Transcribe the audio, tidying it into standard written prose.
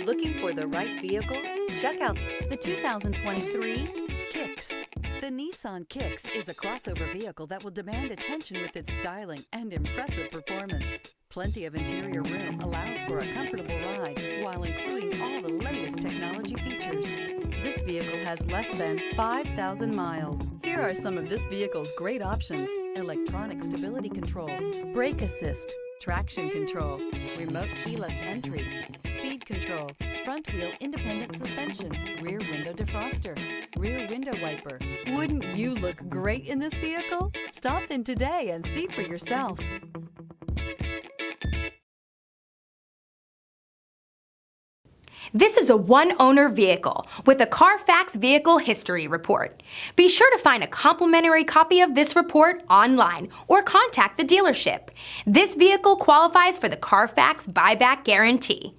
Looking for the right vehicle? Check out the 2023 Kicks. The Nissan Kicks is a crossover vehicle that will demand attention with its styling and impressive performance. Plenty of interior room allows for a comfortable ride while including all the latest technology features. This vehicle has less than 5,000 miles. Here are some of this vehicle's great options: electronic stability control, brake assist, traction control, remote keyless entry, speed control, front wheel independent suspension, rear window defroster, rear window wiper. Wouldn't you look great in this vehicle? Stop in today and see for yourself. This is a one-owner vehicle with a Carfax Vehicle History Report. Be sure to find a complimentary copy of this report online or contact the dealership. This vehicle qualifies for the Carfax Buyback Guarantee.